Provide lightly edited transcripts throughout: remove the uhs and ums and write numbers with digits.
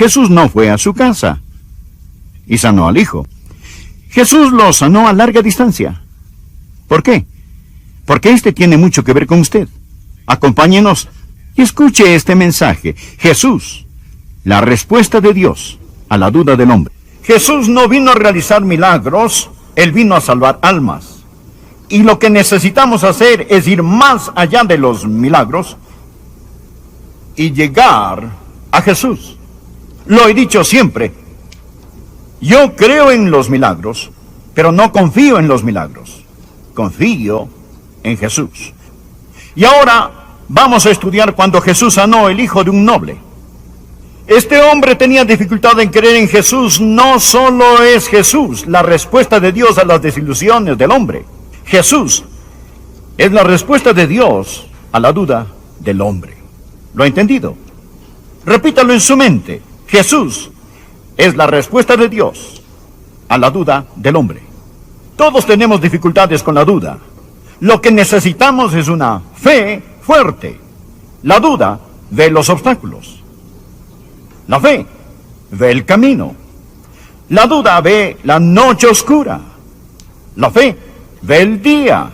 Jesús no fue a su casa y sanó al hijo. Jesús lo sanó a larga distancia. ¿Por qué? Porque este tiene mucho que ver con usted. Acompáñenos y escuche este mensaje. Jesús, la respuesta de Dios a la duda del hombre. Jesús no vino a realizar milagros, Él vino a salvar almas. Y lo que necesitamos hacer es ir más allá de los milagros y llegar a Jesús. Lo he dicho siempre, yo creo en los milagros, pero no confío en los milagros. Confío en Jesús. Y ahora vamos a estudiar cuando Jesús sanó el hijo de un noble. Este hombre tenía dificultad en creer en Jesús. No solo es Jesús la respuesta de Dios a las desilusiones del hombre. Jesús es la respuesta de Dios a la duda del hombre. ¿Lo ha entendido? Repítalo en su mente. Jesús es la respuesta de Dios a la duda del hombre. Todos tenemos dificultades con la duda. Lo que necesitamos es una fe fuerte. La duda ve los obstáculos. La fe ve el camino. La duda ve la noche oscura. La fe ve el día.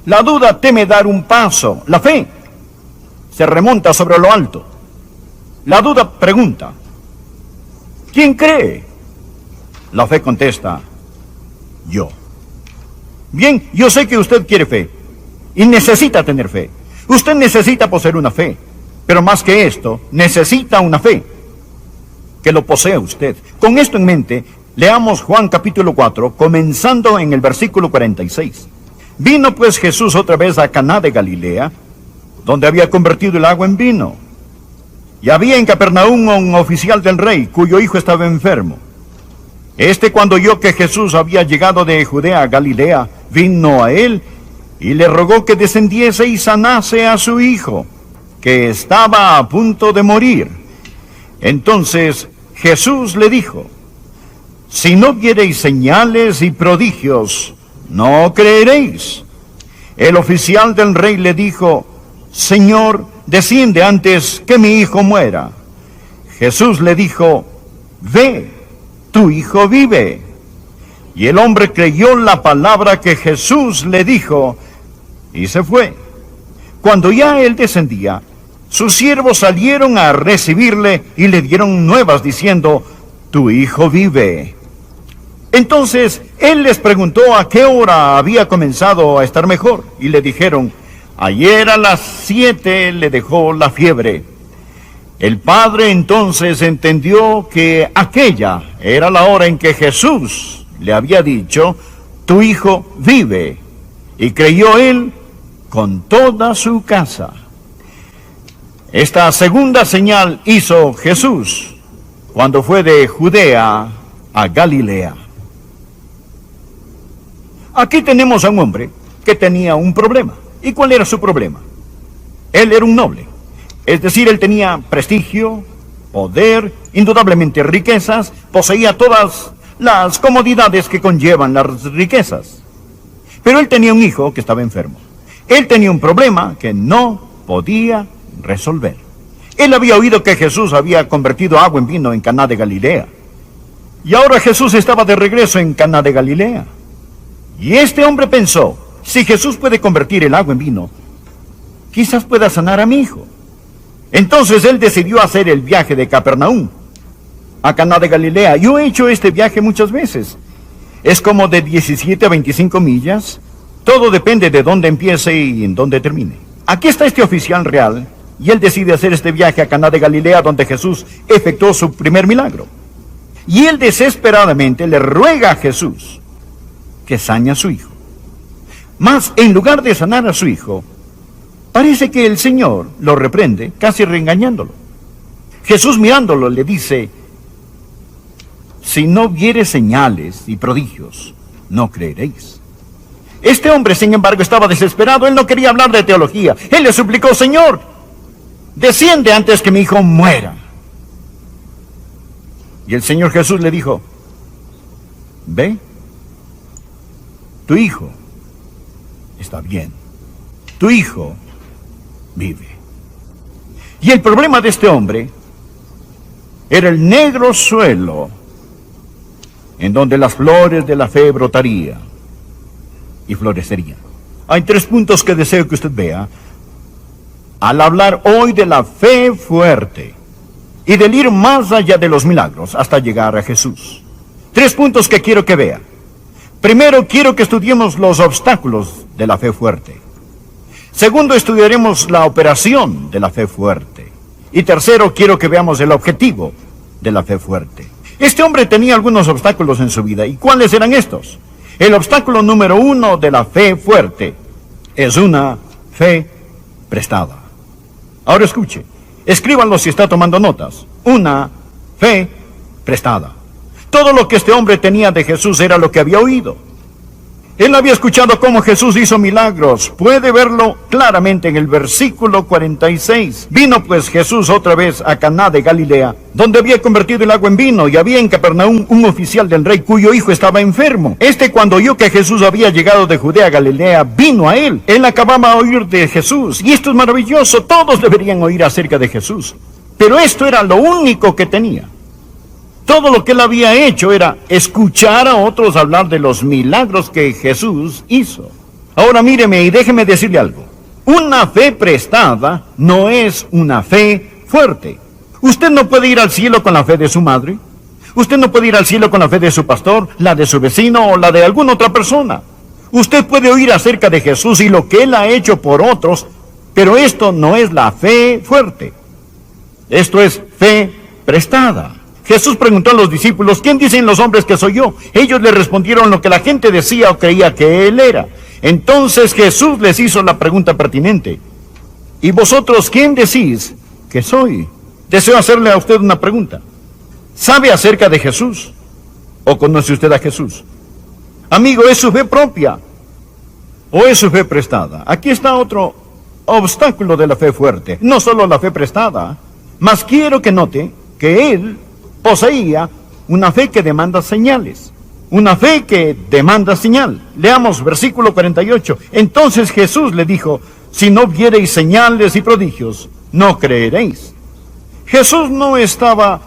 La duda teme dar un paso. La fe se remonta sobre lo alto. La duda pregunta, ¿quién cree? La fe contesta, yo. Bien, yo sé que usted quiere fe y necesita tener fe. Usted necesita poseer una fe, pero más que esto, necesita una fe que lo posea usted. Con esto en mente, leamos Juan capítulo 4, comenzando en el versículo 46. Vino pues Jesús otra vez a Caná de Galilea, donde había convertido el agua en vino. Y había en Capernaum un oficial del rey, cuyo hijo estaba enfermo. Cuando oyó que Jesús había llegado de Judea a Galilea, vino a él y le rogó que descendiese y sanase a su hijo, que estaba a punto de morir. Entonces Jesús le dijo, si no viereis señales y prodigios, no creeréis. El oficial del rey le dijo, Señor, desciende antes que mi hijo muera. Jesús le dijo, ve, tu hijo vive. Y el hombre creyó la palabra que Jesús le dijo y se fue. Cuando ya él descendía, sus siervos salieron a recibirle y le dieron nuevas diciendo, tu hijo vive. Entonces él les preguntó a qué hora había comenzado a estar mejor y le dijeron, ayer a las 7 le dejó la fiebre. El padre entonces entendió que aquella era la hora en que Jesús le había dicho, tu hijo vive. Y creyó él con toda su casa. Esta segunda señal hizo Jesús cuando fue de Judea a Galilea. Aquí tenemos a un hombre que tenía un problema. ¿Y cuál era su problema? Él era un noble. Es decir, él tenía prestigio, poder, indudablemente riquezas, poseía todas las comodidades que conllevan las riquezas. Pero él tenía un hijo que estaba enfermo. Él tenía un problema que no podía resolver. Él había oído que Jesús había convertido agua en vino en Caná de Galilea. Y ahora Jesús estaba de regreso en Caná de Galilea. Y este hombre pensó, si Jesús puede convertir el agua en vino, quizás pueda sanar a mi hijo. Entonces él decidió hacer el viaje de Capernaum a Caná de Galilea. Yo he hecho este viaje muchas veces. Es como de 17 a 25 millas. Todo depende de dónde empiece y en dónde termine. Aquí está este oficial real y él decide hacer este viaje a Caná de Galilea, donde Jesús efectuó su primer milagro. Y él desesperadamente le ruega a Jesús que sane a su hijo. Mas en lugar de sanar a su hijo, parece que el Señor lo reprende, casi reengañándolo. Jesús mirándolo le dice, si no viere señales y prodigios, no creeréis. Este hombre, sin embargo, estaba desesperado. Él no quería hablar de teología. Él le suplicó, Señor, desciende antes que mi hijo muera. Y el Señor Jesús le dijo, ve, tu hijo está bien. Tu hijo vive. Y el problema de este hombre era el negro suelo en donde las flores de la fe brotarían y florecerían. Hay 3 puntos que deseo que usted vea al hablar hoy de la fe fuerte y del ir más allá de los milagros hasta llegar a Jesús. 3 puntos que quiero que vea. Primero, quiero que estudiemos los obstáculos de la fe fuerte. Segundo, estudiaremos la operación de la fe fuerte. Y tercero, quiero que veamos el objetivo de la fe fuerte. Este hombre tenía algunos obstáculos en su vida. ¿Y cuáles eran estos? El obstáculo número 1 de la fe fuerte es una fe prestada. Ahora escuche, escríbanlo si está tomando notas. Una fe prestada. Todo lo que este hombre tenía de Jesús era lo que había oído. Él había escuchado cómo Jesús hizo milagros. Puede verlo claramente en el versículo 46. Vino pues Jesús otra vez a Caná de Galilea, donde había convertido el agua en vino, y había en Capernaum un oficial del rey cuyo hijo estaba enfermo. Cuando oyó que Jesús había llegado de Judea a Galilea, vino a él. Él acababa de oír de Jesús, y esto es maravilloso. Todos deberían oír acerca de Jesús. Pero esto era lo único que tenía. Todo lo que él había hecho era escuchar a otros hablar de los milagros que Jesús hizo. Ahora míreme y déjeme decirle algo. Una fe prestada no es una fe fuerte. Usted no puede ir al cielo con la fe de su madre. Usted no puede ir al cielo con la fe de su pastor, la de su vecino o la de alguna otra persona. Usted puede oír acerca de Jesús y lo que él ha hecho por otros, pero esto no es la fe fuerte. Esto es fe prestada. Jesús preguntó a los discípulos, ¿quién dicen los hombres que soy yo? Ellos le respondieron lo que la gente decía o creía que él era. Entonces Jesús les hizo la pregunta pertinente. ¿Y vosotros quién decís que soy? Deseo hacerle a usted una pregunta. ¿Sabe acerca de Jesús? ¿O conoce usted a Jesús? Amigo, ¿es su fe propia o es su fe prestada? Aquí está otro obstáculo de la fe fuerte. No solo la fe prestada, mas quiero que note que él poseía una fe que demanda señales. Una fe que demanda señal. Leamos versículo 48. Entonces Jesús le dijo, si no viereis señales y prodigios, no creeréis. Jesús no estaba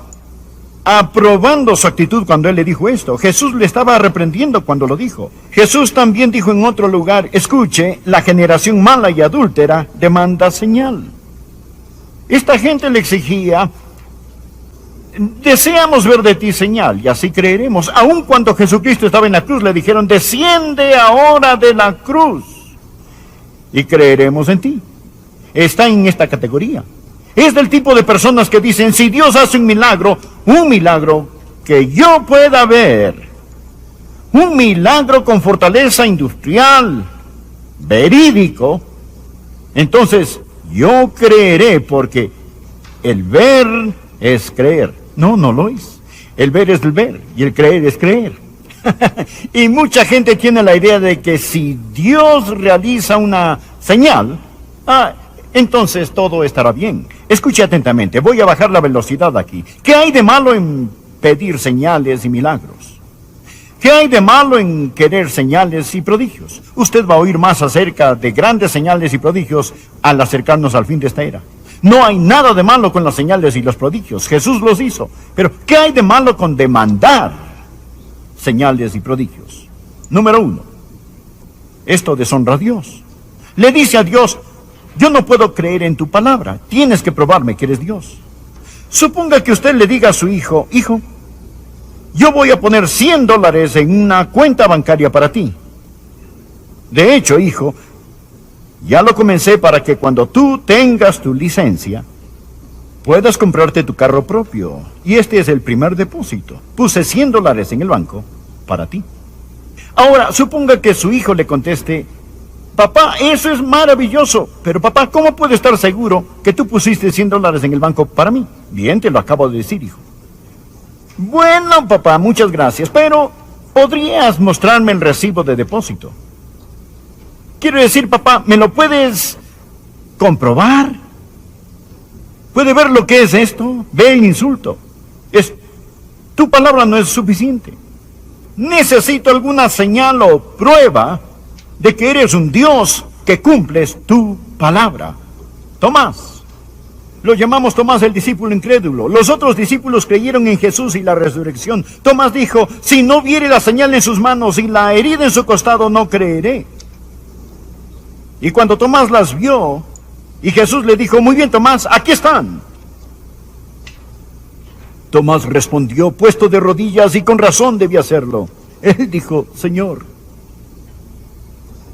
aprobando su actitud cuando él le dijo esto. Jesús le estaba reprendiendo cuando lo dijo. Jesús también dijo en otro lugar, escuche, la generación mala y adúltera demanda señal. Esta gente le exigía, deseamos ver de ti señal, y así creeremos. Aun cuando Jesucristo estaba en la cruz, le dijeron, desciende ahora de la cruz, y creeremos en ti. Está en esta categoría. Es del tipo de personas que dicen, si Dios hace un milagro que yo pueda ver, un milagro con fortaleza industrial, verídico, entonces yo creeré, porque el ver es creer. No, no lo es. El ver es el ver y el creer es creer. Y mucha gente tiene la idea de que si Dios realiza una señal, entonces todo estará bien. Escuche atentamente, voy a bajar la velocidad aquí. ¿Qué hay de malo en pedir señales y milagros? ¿Qué hay de malo en querer señales y prodigios? Usted va a oír más acerca de grandes señales y prodigios al acercarnos al fin de esta era. No hay nada de malo con las señales y los prodigios. Jesús los hizo. Pero, ¿qué hay de malo con demandar señales y prodigios? Número 1. Esto deshonra a Dios. Le dice a Dios, yo no puedo creer en tu palabra. Tienes que probarme que eres Dios. Suponga que usted le diga a su hijo, hijo, yo voy a poner $100 en una cuenta bancaria para ti. De hecho, hijo, ya lo comencé para que cuando tú tengas tu licencia, puedas comprarte tu carro propio. Y este es el primer depósito. Puse $100 en el banco para ti. Ahora, suponga que su hijo le conteste, papá, eso es maravilloso, pero papá, ¿cómo puedo estar seguro que tú pusiste $100 en el banco para mí? Bien, te lo acabo de decir, hijo. Bueno, papá, muchas gracias, pero ¿podrías mostrarme el recibo de depósito? Quiero decir, papá, ¿me lo puedes comprobar? ¿Puede ver lo que es esto? Ve el insulto. Tu palabra no es suficiente. Necesito alguna señal o prueba de que eres un Dios que cumples tu palabra. Tomás, Lo llamamos Tomás el discípulo incrédulo. Los otros discípulos creyeron en Jesús y la resurrección. Tomás dijo, si no viere la señal en sus manos y la herida en su costado, no creeré. Y cuando Tomás las vio, y Jesús le dijo, muy bien Tomás, aquí están. Tomás respondió, puesto de rodillas, y con razón debía hacerlo. Él dijo, Señor,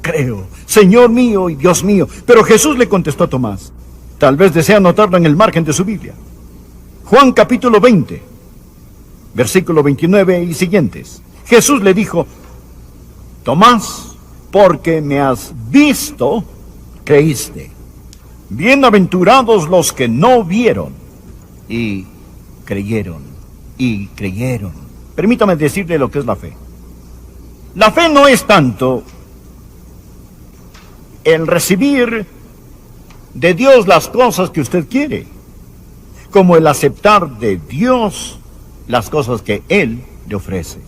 creo, Señor mío y Dios mío. Pero Jesús le contestó a Tomás, tal vez desea anotarlo en el margen de su Biblia. Juan capítulo 20, versículo 29 y siguientes. Jesús le dijo, Tomás, porque me has visto, creíste. Bienaventurados los que no vieron y creyeron. Permítame decirle lo que es la fe. La fe no es tanto el recibir de Dios las cosas que usted quiere, como el aceptar de Dios las cosas que Él le ofrece.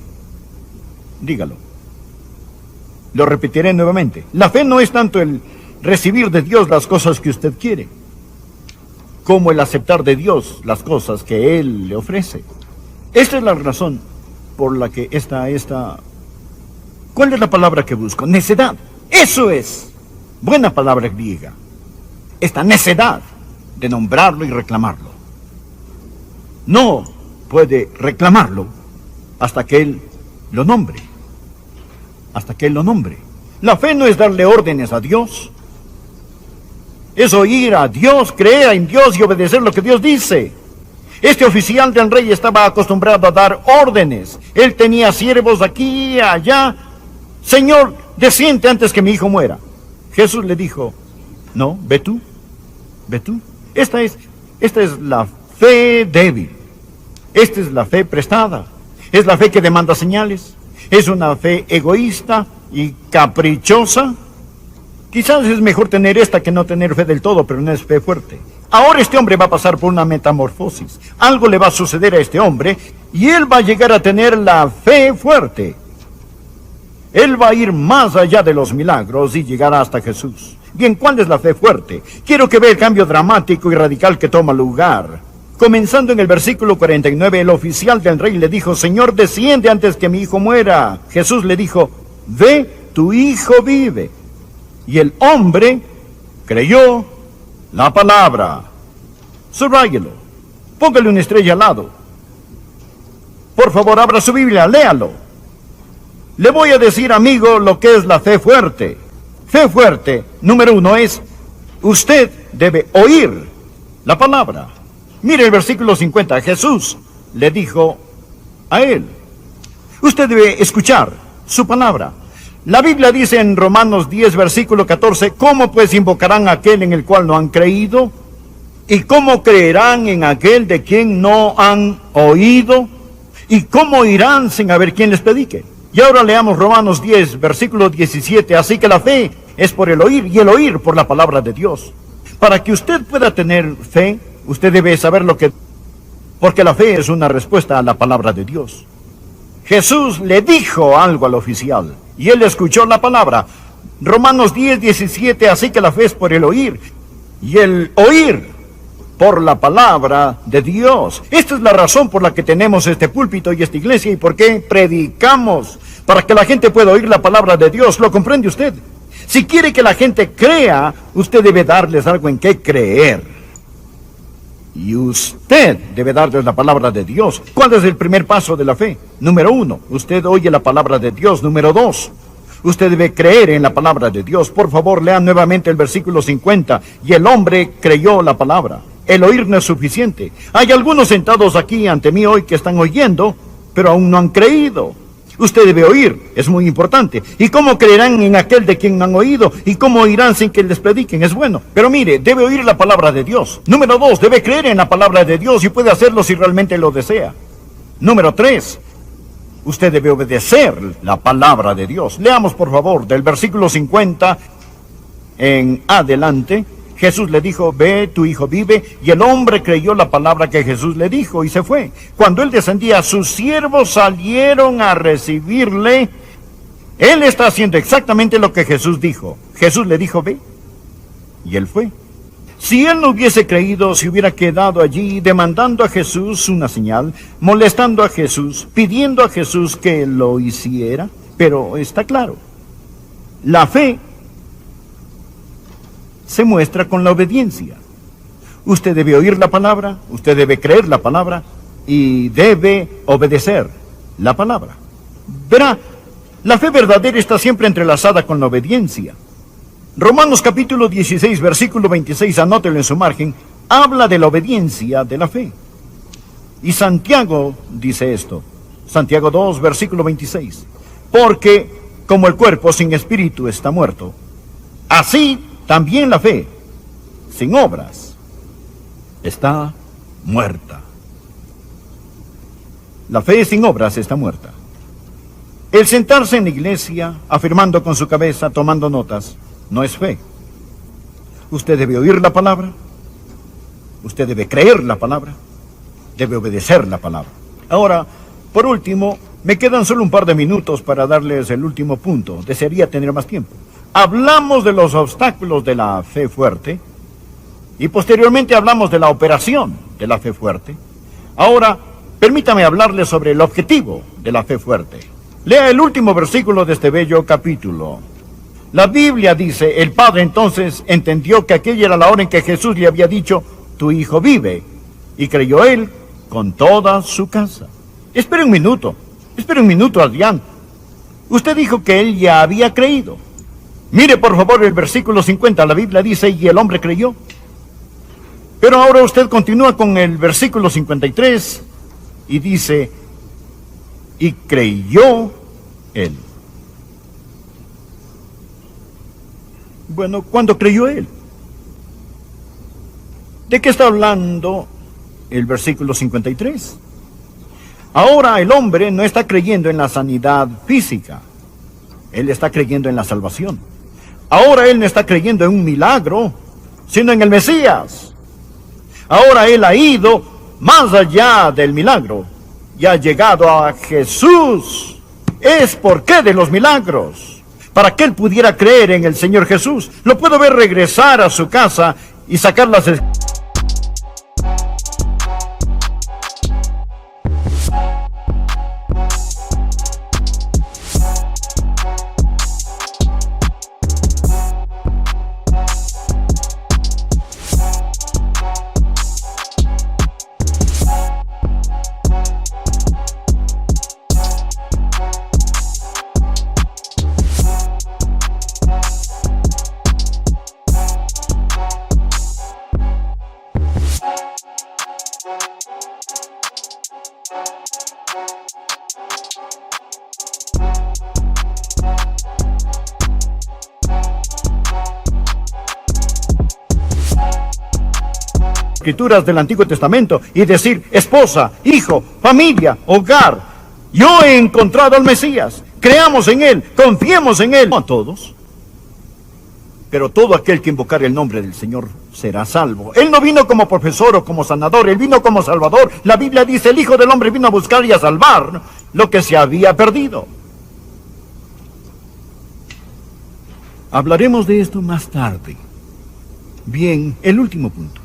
Dígalo. Lo repetiré nuevamente. La fe no es tanto el recibir de Dios las cosas que usted quiere, como el aceptar de Dios las cosas que Él le ofrece. Esta es la razón por la que esta... ¿Cuál es la palabra que busco? Necedad. Eso es. Buena palabra griega. Esta necedad de nombrarlo y reclamarlo. No puede reclamarlo hasta que Él lo nombre. Hasta que Él lo nombre. La fe no es darle órdenes a Dios. Es oír a Dios, creer en Dios y obedecer lo que Dios dice. Este oficial del rey estaba acostumbrado a dar órdenes. Él tenía siervos aquí y allá. Señor, desciende antes que mi hijo muera. Jesús le dijo, no, ve tú. Esta es la fe débil. Esta es la fe prestada. Es la fe que demanda señales. Es una fe egoísta y caprichosa. Quizás es mejor tener esta que no tener fe del todo, pero no es fe fuerte. Ahora este hombre va a pasar por una metamorfosis. Algo le va a suceder a este hombre y él va a llegar a tener la fe fuerte. Él va a ir más allá de los milagros y llegará hasta Jesús. Bien, ¿cuál es la fe fuerte? Quiero que vea el cambio dramático y radical que toma lugar. Comenzando en el versículo 49, el oficial del rey le dijo, Señor, desciende antes que mi hijo muera. Jesús le dijo, ve, tu hijo vive. Y el hombre creyó la palabra. Subráyelo. Póngale una estrella al lado. Por favor, abra su Biblia, léalo. Le voy a decir, amigo, lo que es la fe fuerte. Fe fuerte, número 1, es, usted debe oír la palabra. Mire el versículo 50, Jesús le dijo a él, usted debe escuchar su palabra. La Biblia dice en Romanos 10, versículo 14, ¿cómo pues invocarán a aquel en el cual no han creído? ¿Y cómo creerán en aquel de quien no han oído? ¿Y cómo irán sin haber quien les predique? Y ahora leamos Romanos 10, versículo 17. Así que la fe es por el oír y el oír por la palabra de Dios. Para que usted pueda tener fe, usted debe saber porque la fe es una respuesta a la palabra de Dios. Jesús le dijo algo al oficial y él escuchó la palabra. Romanos 10, 17. Así que la fe es por el oír y el oír por la palabra de Dios. Esta es la razón por la que tenemos este púlpito y esta iglesia y por qué predicamos, para que la gente pueda oír la palabra de Dios. ¿Lo comprende usted? Si quiere que la gente crea, usted debe darles algo en qué creer. Y usted debe darles la palabra de Dios. ¿Cuál es el primer paso de la fe? Número 1, usted oye la palabra de Dios. Número 2, usted debe creer en la palabra de Dios. Por favor, lean nuevamente el versículo 50. Y el hombre creyó la palabra. El oír no es suficiente. Hay algunos sentados aquí ante mí hoy que están oyendo, pero aún no han creído. Usted debe oír, es muy importante. ¿Y cómo creerán en aquel de quien no han oído? ¿Y cómo oirán sin que les prediquen? Es bueno. Pero mire, debe oír la palabra de Dios. Número 2, debe creer en la palabra de Dios y puede hacerlo si realmente lo desea. Número 3, usted debe obedecer la palabra de Dios. Leamos por favor del versículo 50 en adelante. Jesús le dijo, ve, tu hijo vive, y el hombre creyó la palabra que Jesús le dijo y se fue. Cuando él descendía, sus siervos salieron a recibirle. Él está haciendo exactamente lo que Jesús dijo. Jesús le dijo, ve, y él fue. Si él no hubiese creído, se hubiera quedado allí demandando a Jesús una señal, molestando a Jesús, pidiendo a Jesús que lo hiciera. Pero está claro, la fe se muestra con la obediencia. Usted debe oír la palabra, usted debe creer la palabra y debe obedecer la palabra. Verá, la fe verdadera está siempre entrelazada con la obediencia. Romanos capítulo 16, versículo 26, anótelo en su margen, habla de la obediencia de la fe. Y Santiago dice esto, Santiago 2, versículo 26, porque como el cuerpo sin espíritu está muerto, así también la fe, sin obras, está muerta. La fe sin obras está muerta. El sentarse en la iglesia, afirmando con su cabeza, tomando notas, no es fe. Usted debe oír la palabra, usted debe creer la palabra, debe obedecer la palabra. Ahora, por último, me quedan solo un par de minutos para darles el último punto. Desearía tener más tiempo. Hablamos de los obstáculos de la fe fuerte y posteriormente hablamos de la operación de la fe fuerte. Ahora, permítame hablarles sobre el objetivo de la fe fuerte. Lea el último versículo de este bello capítulo. La Biblia dice, el padre entonces entendió que aquella era la hora en que Jesús le había dicho, tu hijo vive, y creyó él con toda su casa. Espere un minuto, Adrián. Usted dijo que él ya había creído. Mire por favor el versículo 50, la Biblia dice, y el hombre creyó. Pero ahora usted continúa con el versículo 53 y dice, y creyó él. Bueno, ¿cuándo creyó él? ¿De qué está hablando el versículo 53? Ahora el hombre no está creyendo en la sanidad física. Él está creyendo en la salvación. Ahora él no está creyendo en un milagro, sino en el Mesías. Ahora él ha ido más allá del milagro y ha llegado a Jesús. Es por qué de los milagros. Para que él pudiera creer en el Señor Jesús. Lo puedo ver regresar a su casa y sacar las escrituras del Antiguo Testamento y decir, esposa, hijo, familia, hogar, yo he encontrado al Mesías, creamos en él, confiemos en él. No a todos, pero todo aquel que invocare el nombre del Señor será salvo. Él no vino como profesor o como sanador, él vino como salvador. La Biblia dice, el Hijo del Hombre vino a buscar y a salvar lo que se había perdido. Hablaremos de esto más tarde. Bien, el último punto.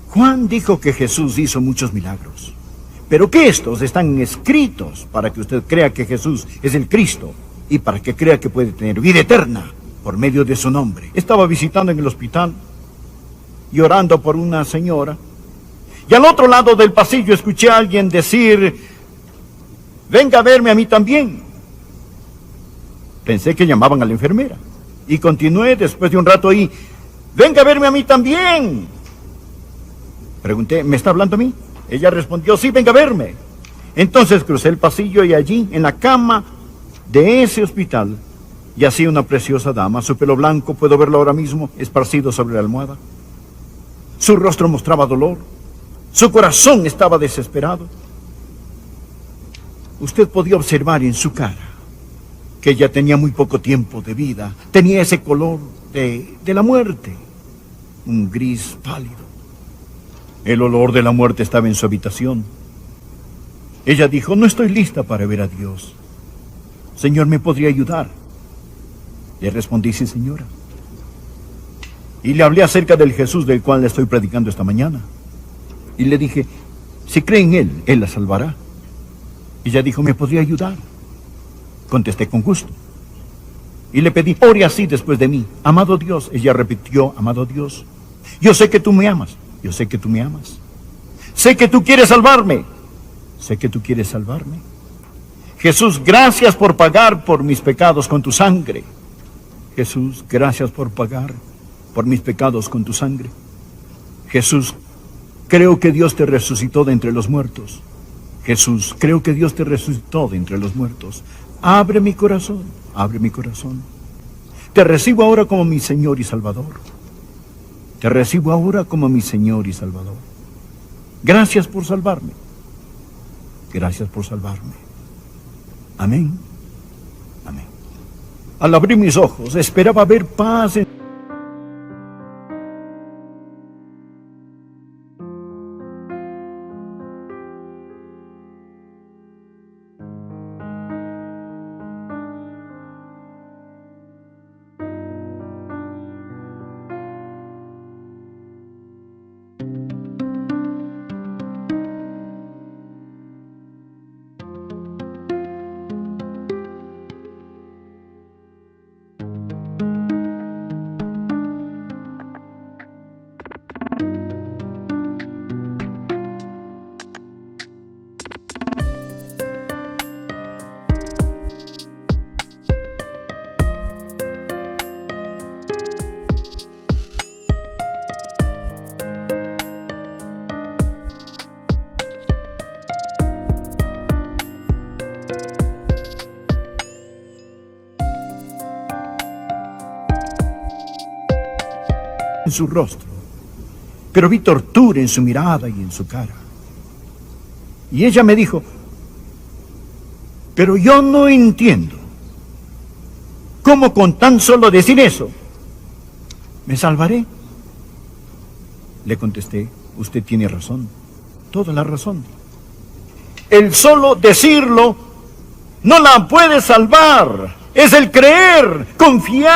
Juan dijo que Jesús hizo muchos milagros, pero que estos están escritos para que usted crea que Jesús es el Cristo y para que crea que puede tener vida eterna por medio de su nombre. Estaba visitando en el hospital y orando por una señora, y al otro lado del pasillo escuché a alguien decir, venga a verme a mí también. Pensé que llamaban a la enfermera y continué después de un rato ahí, venga a verme a mí también. Pregunté, ¿me está hablando a mí? Ella respondió, sí, venga a verme. Entonces crucé el pasillo y allí, en la cama de ese hospital, yacía una preciosa dama. Su pelo blanco, puedo verlo ahora mismo, esparcido sobre la almohada. Su rostro mostraba dolor. Su corazón estaba desesperado. Usted podía observar en su cara que ella tenía muy poco tiempo de vida. Tenía ese color de la muerte, un gris pálido. El olor de la muerte estaba en su habitación. Ella dijo, no estoy lista para ver a Dios. Señor, ¿me podría ayudar? Le respondí, sí, señora. Y le hablé acerca del Jesús del cual le estoy predicando esta mañana. Y le dije, si cree en Él, Él la salvará. Y ella dijo, ¿me podría ayudar? Contesté con gusto. Y le pedí, ore así después de mí. Amado Dios. Ella repitió, amado Dios, yo sé que tú me amas. Yo sé que tú me amas. Sé que tú quieres salvarme. Sé que tú quieres salvarme. Jesús, gracias por pagar por mis pecados con tu sangre. Jesús, gracias por pagar por mis pecados con tu sangre. Jesús, creo que Dios te resucitó de entre los muertos. Jesús, creo que Dios te resucitó de entre los muertos. Abre mi corazón, abre mi corazón. Te recibo ahora como mi Señor y Salvador. Te recibo ahora como mi Señor y Salvador. Gracias por salvarme. Gracias por salvarme. Amén. Amén. Al abrir mis ojos, esperaba ver paz en su rostro, pero vi tortura en su mirada y en su cara. Y ella me dijo, pero yo no entiendo cómo con tan solo decir eso me salvaré. Le contesté, usted tiene razón, toda la razón. El solo decirlo no la puede salvar, es el creer, confiar.